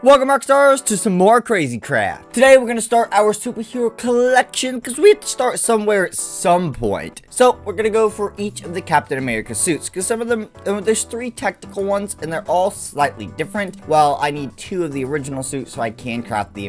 Welcome Rockstars to some more crazy crap. Today we're going to start our superhero collection because we have to start somewhere at some point. So we're going to go for each of the Captain America suits because some of them, there's 3 tactical ones and they're all slightly different. Well, I need 2 of the original suits so I can craft the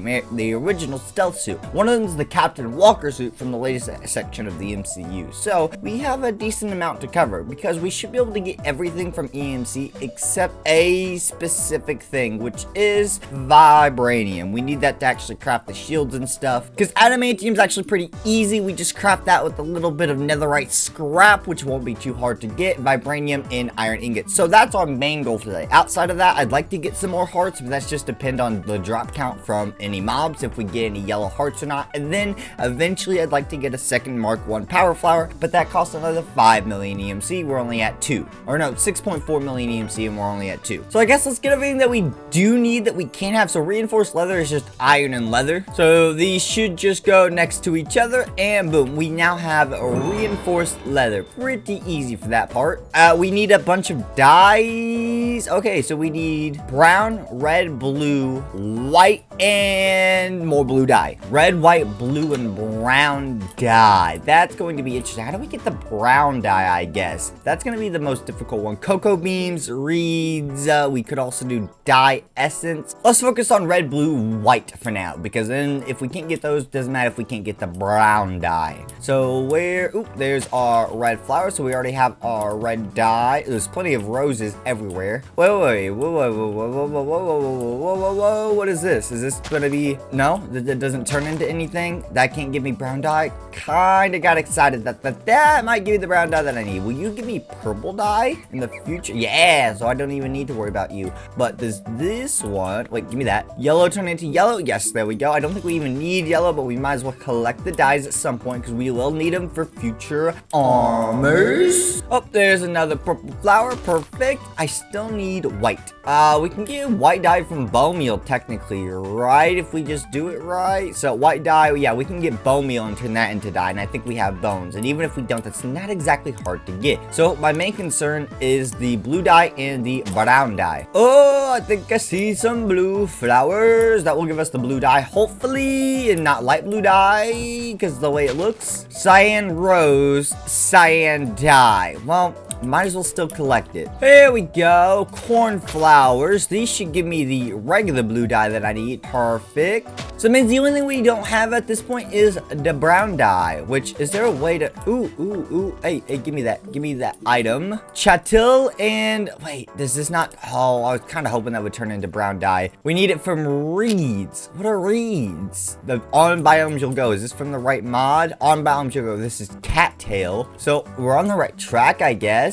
original stealth suit. One of them is the Captain Walker suit from the latest section of the MCU. So we have a decent amount to cover because we should be able to get everything from EMC except a specific thing, which is vibranium. We need that to actually craft the shields and stuff because adamantium is actually pretty easy. We just craft that with a little bit of netherite scrap, which won't be too hard to get, vibranium and iron ingots. So that's our main goal for today. Outside of that, I'd like to get some more hearts, but that's just depend on the drop count from any mobs, if we get any yellow hearts or not. And then eventually I'd like to get a second Mark 1 power flower, but that costs another 5 million EMC. We're only at 2, or no, 6.4 million EMC, and we're only at 2. So I guess let's get everything that we do need that we can't have. So reinforced leather is just iron and leather, so these should just go next to each other, and boom, we now have a reinforced leather. Pretty easy for that part. We need a bunch of dyes. Okay, so we need brown, red, blue, white, and more blue dye. Red, white, blue, and brown dye. That's going to be interesting. How do we get the brown dye? I guess that's going to be the most difficult one. Cocoa beans, reeds. We could also do dye essence. Let's focus on red, blue, white for now, because then if we can't get those, doesn't matter if we can't get the brown dye. So where, oop, there's our red flower. So we already have our red dye. There's plenty of roses everywhere. Wait, whoa, what is this? Is this gonna be, no, that doesn't turn into anything? That can't give me brown dye? Kinda got excited that might give me the brown dye that I need. Will you give me purple dye in the future? Yeah, so I don't even need to worry about you. But does this one, wait, give me that. Yellow turn into yellow? Yes, there we go. I don't think we even need yellow, but we might as well collect the dyes at some point because we will need them for future armors. Oh, there's another purple flower. Perfect. I still need white. We can get white dye from bone meal technically, right? If we just do it right. So white dye, yeah, we can get bone meal and turn that into dye, and I think we have bones. And even if we don't, that's not exactly hard to get. So my main concern is the blue dye and the brown dye. Oh, I think I see some blue flowers. That will give us the blue dye, hopefully, and not light blue dye, because the way it looks. Cyan rose, cyan dye. Well, might as well still collect it. Here we go. Cornflowers. These should give me the regular blue dye that I need. Perfect. So it means the only thing we don't have at this point is the brown dye, which, is there a way to, ooh, hey, give me that. Give me that item. Chattil and, wait, does this not, oh, I was kind of hoping that would turn into brown dye. We need it from reeds. What are reeds? The on biomes you'll go. Is this from the right mod? On biomes you'll go. This is cattail. So we're on the right track, I guess.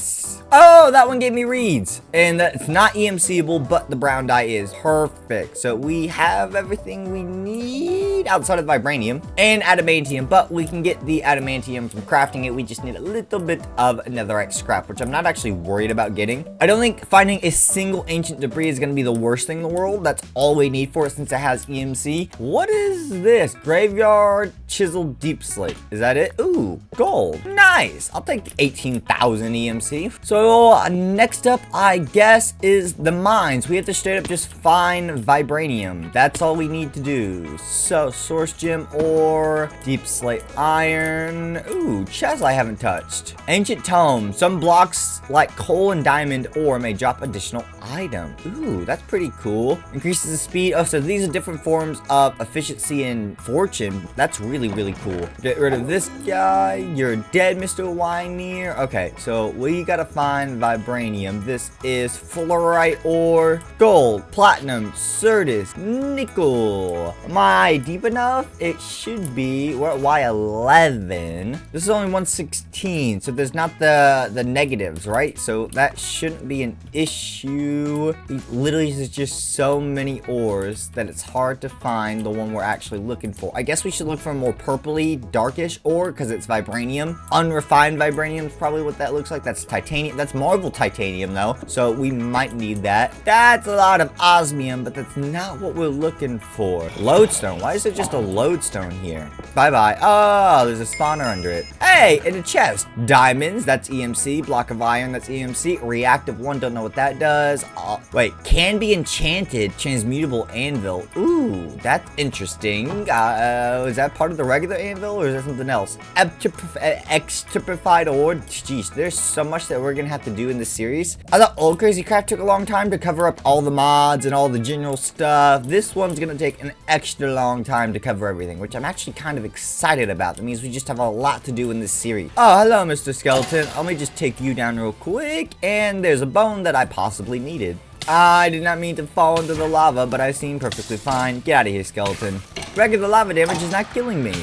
Oh, that one gave me reeds. And that's not EMCable, but the brown dye is. Perfect. So we have everything we need outside of vibranium and adamantium, but we can get the adamantium from crafting it. We just need a little bit of netherite scrap, which I'm not actually worried about getting. I don't think finding a single ancient debris is going to be the worst thing in the world. That's all we need for it since it has EMC. What is this? Graveyard chiseled deep slate. Is that it? Ooh, gold. Nice. I'll take 18,000 EMC. So next up, I guess, is the mines. We have to straight up just find vibranium. That's all we need to do. So source gem or deep slate iron. Ooh, chest I haven't touched. Ancient tome. Some blocks like coal and diamond ore may drop additional item. Ooh, that's pretty cool. Increases the speed. Oh, so these are different forms of efficiency and fortune. That's really, really cool. Get rid of this guy. You're dead, Mr. Wyneer. Okay, so we gotta find vibranium. This is fluorite ore, gold, platinum, certus, nickel. Am I deep enough? It should be. We're at Y11. This is only 116, so there's not the negatives, right? So that shouldn't be an issue. Literally, there's just so many ores that it's hard to find the one we're actually looking for. I guess we should look for a more purpley, darkish ore because it's vibranium. Unrefined vibranium is probably what that looks like. That's titanium. That's Marvel titanium though, so we might need that. That's a lot of osmium, but that's not what we're looking for. Lodestone. Why is there just a lodestone here? Bye-bye. Oh, there's a spawner under it. Hey, in a chest. Diamonds. That's EMC. Block of iron. That's EMC. Reactive one. Don't know what that does. is wait, can be enchanted, transmutable anvil. Ooh, that's interesting. Is that part of the regular anvil or is that something else? Extrified ore. Jeez, there's so much that we're gonna have to do in this series. I thought Old Crazy Craft took a long time to cover up all the mods and all the general stuff. This one's gonna take an extra long time to cover everything, which I'm actually kind of excited about. That means we just have a lot to do in this series. Oh, hello, Mr. Skeleton. Let me just take you down real quick. And there's a bone that I possibly needed. I did not mean to fall into the lava, but I seem perfectly fine. Get out of here, skeleton. Regular lava damage is not killing me.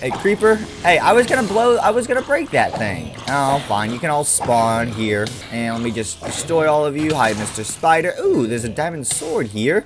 Hey, creeper. Hey, I was gonna break that thing. Oh, fine. You can all spawn here. And let me just destroy all of you. Hi, Mr. Spider. Ooh, there's a diamond sword here.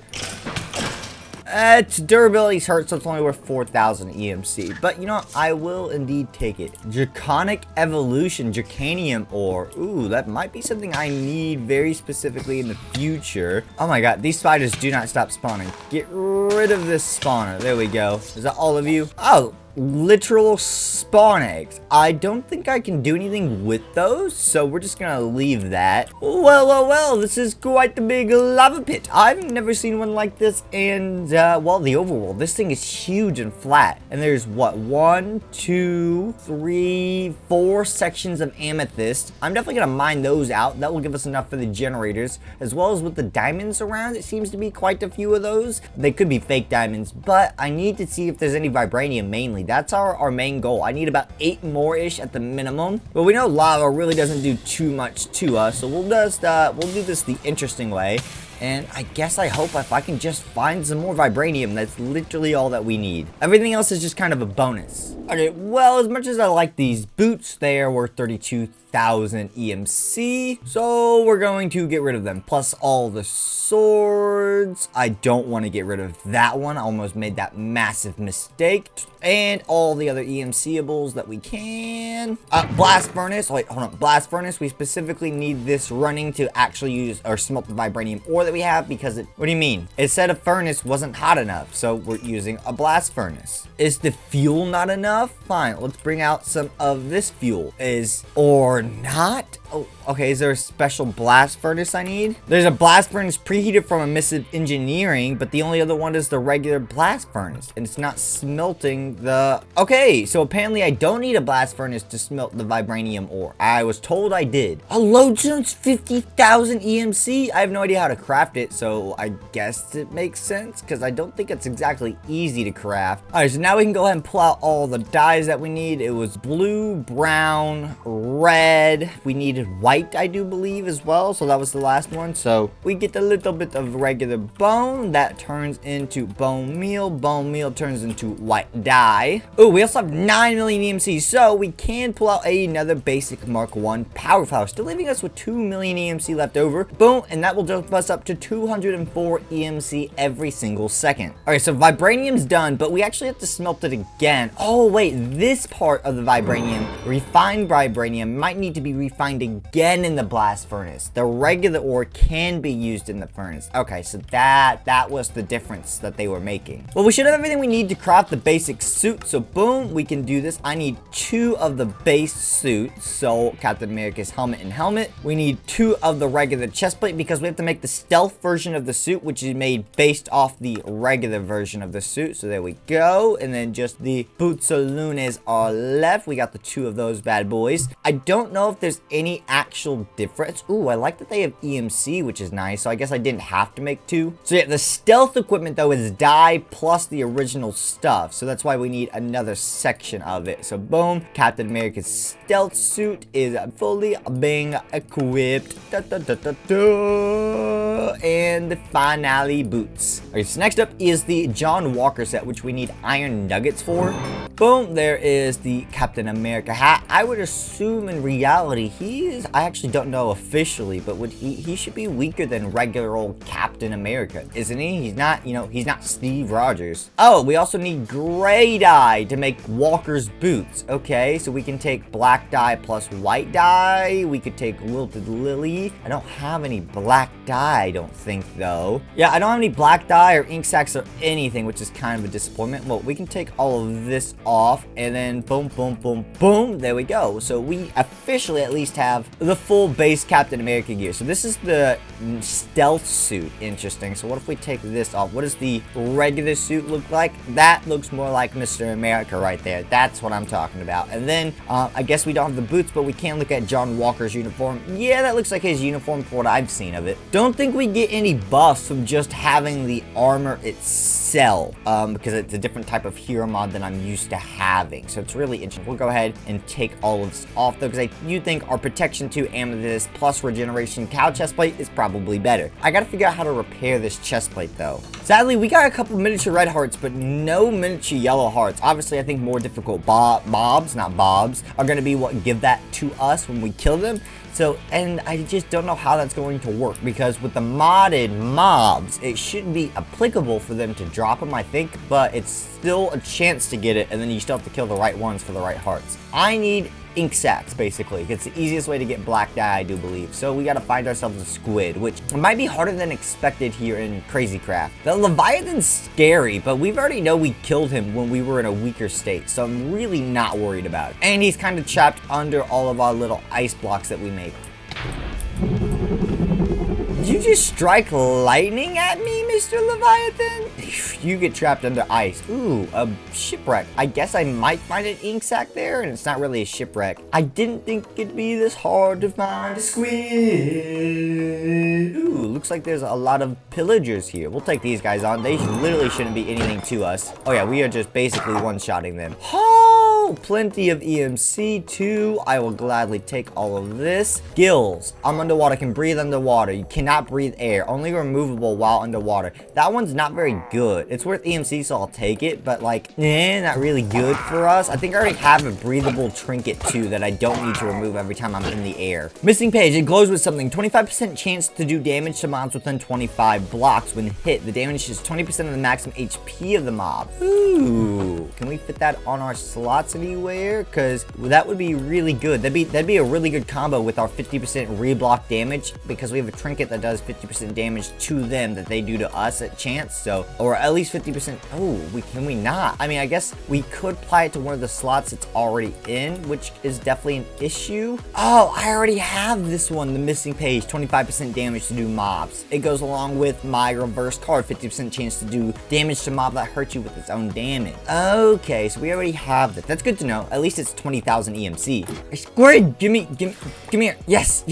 Its durability's hurt, so it's only worth 4,000 EMC. But you know what? I will indeed take it. Draconic Evolution, Dracanium ore. Ooh, that might be something I need very specifically in the future. Oh my god, these spiders do not stop spawning. Get rid of this spawner. There we go. Is that all of you? Oh, literal spawn eggs. I don't think I can do anything with those, so we're just gonna leave that. Well, this is quite the big lava pit. I've never seen one like this, and well, the overworld. This thing is huge and flat, and there's what, 1, 2, 3, 4 sections of amethyst. I'm definitely gonna mine those out. That will give us enough for the generators, as well as with the diamonds around. It seems to be quite a few of those. They could be fake diamonds, but I need to see if there's any vibranium mainly. That's our main goal. I need about 8 more-ish at the minimum. But we know lava really doesn't do too much to us, so we'll just we'll do this the interesting way. And I guess I hope if I can just find some more vibranium, that's literally all that we need. Everything else is just kind of a bonus. Okay, well, as much as I like these boots, they are worth 32,000 EMC. So we're going to get rid of them. Plus all the swords. I don't want to get rid of that one. I almost made that massive mistake. And all the other EMCables that we can. Blast furnace. Wait, hold on. Blast furnace. We specifically need this running to actually use or smelt the vibranium ore that we have because what do you mean? It said a furnace wasn't hot enough, so we're using a blast furnace. Is the fuel not enough? Fine, let's bring out some of this fuel. Or not? Oh, okay, is there a special blast furnace I need? There's a blast furnace preheated from emissive engineering, but the only other one is the regular blast furnace, and it's not smelting the... Okay, so apparently I don't need a blast furnace to smelt the vibranium ore. I was told I did. A lodestone's 50,000 EMC? I have no idea how to craft it, so I guess it makes sense, because I don't think it's exactly easy to craft. Alright, so now we can go ahead and pull out all the dyes that we need. It was blue, brown, red. We needed white, I do believe, as well, so that was the last one. So we get a little bit of regular bone that turns into bone meal. Bone meal turns into white dye. Oh, we also have 9 million EMC, so we can pull out another basic Mark 1 power flower, still leaving us with 2 million EMC left over. Boom, and that will jump us up to 204 EMC every single second. Alright, so vibranium's done, but we actually have to smelt it again. Oh wait, this part of the vibranium, refined vibranium, might need to be refined again in the blast furnace. The regular ore can be used in the furnace. Okay, so that was the difference that they were making. Well, we should have everything we need to craft the basic suit, so boom, we can do this. I need 2 of the base suits, so Captain America's helmet and helmet. We need 2 of the regular chest plate because we have to make the stealth version of the suit, which is made based off the regular version of the suit. So there we go, and then just the bootsalones are left. We got the 2 of those bad boys. I don't know if there's any actual difference. Ooh, I like that they have EMC, which is nice, so I guess I didn't have to make 2. So yeah, the stealth equipment though is dye plus the original stuff, so that's why we need another section of it. So boom, Captain America's stealth suit is fully being equipped. And the finale boots. Okay, so next up is the John Walker set, which we need iron nuggets for. Boom, there is the Captain America hat. I would assume in reality I actually don't know officially, but he should be weaker than regular old Captain America, isn't he? He's not, you know, he's not Steve Rogers. Oh, we also need gray dye to make Walker's boots. Okay, so we can take black dye plus white dye. We could take wilted lily. I don't have any black dye, don't think, though. Yeah, I don't have any black dye or ink sacs or anything, which is kind of a disappointment. Well, we can take all of this off, and then boom, boom, boom, boom. There we go. So we officially at least have the full base Captain America gear. So this is the stealth suit. Interesting. So what if we take this off? What does the regular suit look like? That looks more like Mr. America right there. That's what I'm talking about. And then I guess we don't have the boots, but we can look at John Walker's uniform. Yeah, that looks like his uniform for what I've seen of it. Don't think we get any buffs from just having the armor itself, because it's a different type of hero mod than I'm used to having. So it's really interesting. We'll go ahead and take all of this off, though, because I do think our protection 2 amethyst plus regeneration cow chestplate is probably better. I gotta figure out how to repair this chestplate, though. Sadly, we got a couple miniature red hearts, but no miniature yellow hearts. Obviously, I think more difficult mobs, not bobs, are gonna be what give that to us when we kill them. So, and I just don't know how that's going to work, because with the modded mobs, it shouldn't be applicable for them to drop them, I think, but it's still a chance to get it, and then you still have to kill the right ones for the right hearts. I need ink sacs, basically. It's the easiest way to get black dye, I do believe. So we gotta find ourselves a squid, which might be harder than expected here in Crazy Craft. The Leviathan's scary, but we've already know we killed him when we were in a weaker state, so I'm really not worried about it. And he's kind of trapped under all of our little ice blocks that we make. Did you just strike lightning at me, Mr. Leviathan? You get trapped under ice. Ooh, a shipwreck. I guess I might find an ink sac there, and it's not really a shipwreck. I didn't think it'd be this hard to find a squid. Ooh, looks like there's a lot of pillagers here. We'll take these guys on. They literally shouldn't be anything to us. Oh yeah, we are just basically one-shotting them. Oh, plenty of EMC too. I will gladly take all of this. Gills. I'm underwater, can breathe underwater. You cannot breathe air, only removable while underwater. That one's not very good. It's worth EMC, so I'll take it, but like, not really good for us. I think I already have a breathable trinket too that I don't need to remove every time I'm in the air. Missing page, it glows with something. 25% chance to do damage to mobs within 25 blocks when hit. The damage is 20% of the maximum HP of the mob. Ooh, can we fit that on our slots anywhere? Because that would be really good. That'd be a really good combo with our 50% reblock damage, because we have a trinket that does 50% damage to them that they do to us at chance. So, or at least 50%. Oh, can we not? I mean, I guess we could apply it to one of the slots it's already in, which is definitely an issue. Oh, I already have this one, the missing page, 25% damage to do mobs. It goes along with my reverse card, 50% chance to do damage to mob that hurts you with its own damage. Okay, so we already have that. That's good to know. At least it's 20,000 EMC. Squid, give me here. Yes.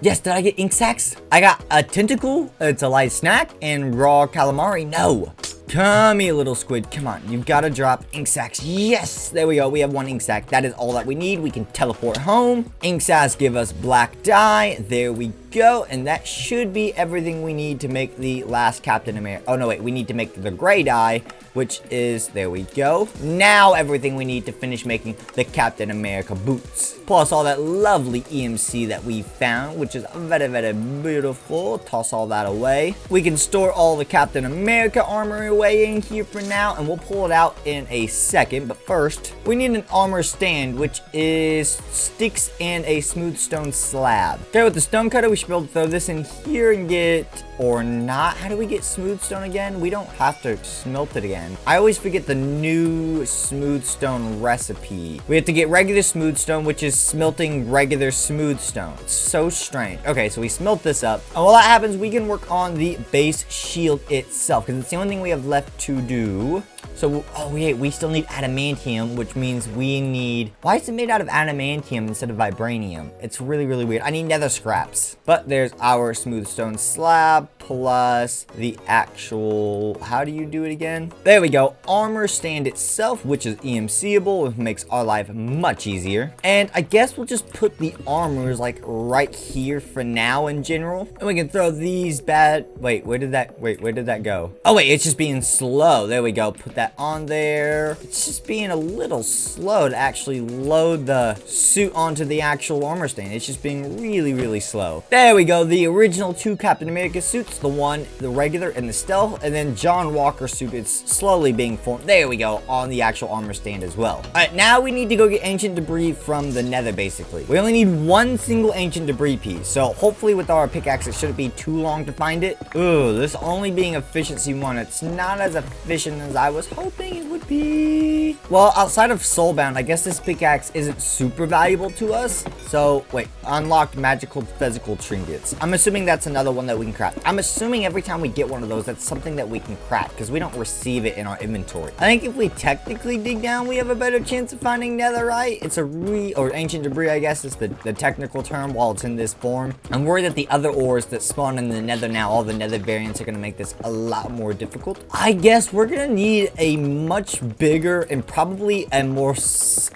Yes, did I get ink sacs? I got a tentacle, it's a light snack, and raw calamari. No. Come here, little squid. Come on, you've got to drop ink sacs. Yes, there we go. We have one ink sac. That is all that we need. We can teleport home. Ink sacs give us black dye. There we go. And that should be everything we need to make the last Captain America. Oh, no, wait. We need to make the gray dye, which is, there we go. Now everything we need to finish making the Captain America boots. Plus all that lovely EMC that we found, which is very, very beautiful. Toss all that away. We can store all the Captain America armor away in here for now, and we'll pull it out in a second. But first, we need an armor stand, which is sticks and a smooth stone slab. Okay, with the stone cutter, we should be able to throw this in here and get, or not. How do we get smooth stone again? We don't have to smelt it again. I always forget the new smooth stone recipe. We have to get regular smooth stone, which is smelting regular smooth stone. It's so strange. Okay, so we smelt this up, and while that happens, we can work on the base shield itself, because it's the only thing we have left to do. So, oh wait, we still need adamantium, which means we need... Why is it made out of adamantium instead of vibranium? It's really, really weird. I need nether scraps. But there's our smooth stone slab plus the actual... How do you do it again? There we go. Armor stand itself, which is EMCable, which makes our life much easier. And I guess we'll just put the armors like right here for now in general. And we can throw these bad... Wait, where did that go? Oh wait, it's just being slow. There we go. Put that on there. It's just being a little slow to actually load the suit onto the actual armor stand. It's just being really, really slow. There we go, the original 2 Captain America suits, the one, the regular, and the stealth, and then John Walker's suit is slowly being formed. There we go, on the actual armor stand as well. Alright, now we need to go get ancient debris from the nether, basically. We only need one single ancient debris piece, so hopefully with our pickaxe, it shouldn't be too long to find it. Ooh, this only being efficiency 1, it's not as efficient as I was hoping it would be. Well, outside of soulbound, I guess this pickaxe isn't super valuable to us. So, wait, unlocked magical physical trinkets. I'm assuming that's another one that we can craft. I'm assuming every time we get one of those, that's something that we can craft, because we don't receive it in our inventory. I think if we technically dig down, we have a better chance of finding netherite. It's or ancient debris, I guess is the technical term, while it's in this form. I'm worried that the other ores that spawn in the nether now, all the nether variants, are going to make this a lot more difficult. I guess we're going to need a much bigger and probably a more,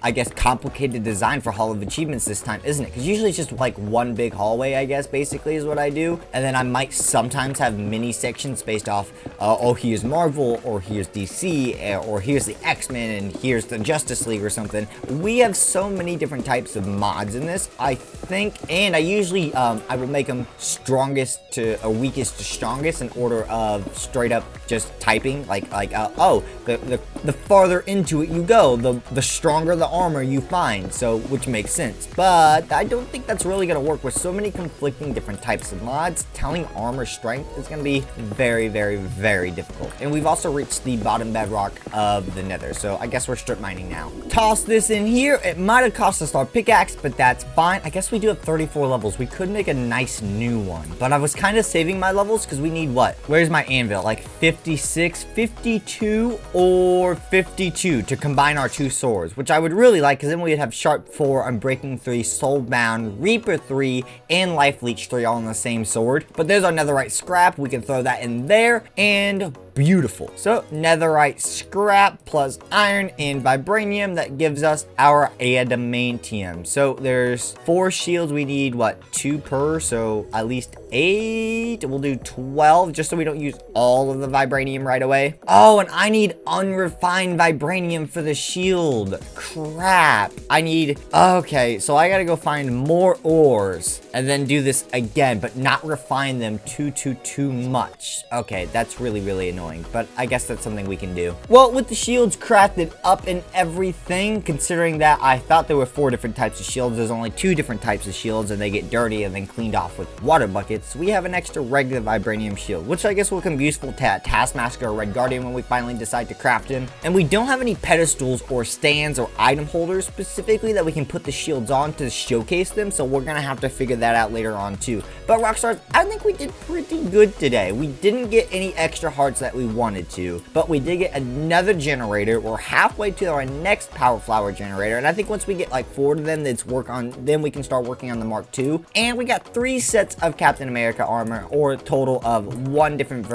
I guess, complicated design for Hall of Achievements this time, isn't it? Because usually it's just like one big hallway, I guess, basically is what I do. And then I might sometimes have mini sections based off, oh, here's Marvel, or here's DC, or here's the X-Men, and here's the Justice League or something. We have so many different types of mods in this, I think, and I usually, I will make them strongest to, or weakest to strongest in order of straight up just typing, oh, the farther into it you go, the stronger the armor you find, so, which makes sense. But I don't think that's really going to work with so many conflicting different types of mods. Telling armor strength is going to be very, very, very difficult. And we've also reached the bottom bedrock of the nether, so I guess we're strip mining now. Toss this in here. It might have cost us our pickaxe, but that's fine. I guess we do have 34 levels. We could make a nice new one, but I was kind of saving my levels because we need what? Where's my anvil? Like 56, 52, or 52 to combine our 2 swords, which I would really like, because then we'd have Sharp 4, Unbreaking 3, Soulbound, Reaper 3, and Life Leech 3 all on the same sword. But there's our netherite scrap. We can throw that in there, and beautiful. So netherite scrap plus iron and vibranium, that gives us our adamantium. So there's 4 shields. We need what, 2 per, so at least 8. We'll do 12 just so we don't use all of the vibranium right away. Oh, and I need unrefined vibranium for the shield. Crap. I need, okay, so I gotta go find more ores and then do this again, but not refine them too much. Okay, that's really, really annoying, but I guess that's something we can do. Well, with the shields crafted up and everything, considering that I thought there were 4 different types of shields, there's only 2 different types of shields, and they get dirty and then cleaned off with water buckets. We have an extra regular vibranium shield, which I guess will become useful to Taskmaster or Red Guardian when we finally decide to craft him. And we don't have any pedestals or stands or item holders specifically that we can put the shields on to showcase them, so we're gonna have to figure that out later on too. But Rockstars, I think we did pretty good today. We didn't get any extra hearts that we wanted to, but we did get another generator. We're halfway to our next power flower generator, and I think once we get like 4 of them, then we can start working on the Mark II. And we got 3 sets of Captain America armor, or a total of 3 different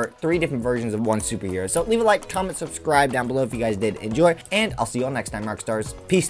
versions of one superhero. So leave a like, comment, subscribe down below if you guys did enjoy, and I'll see you all next time, Rockstars. Peace.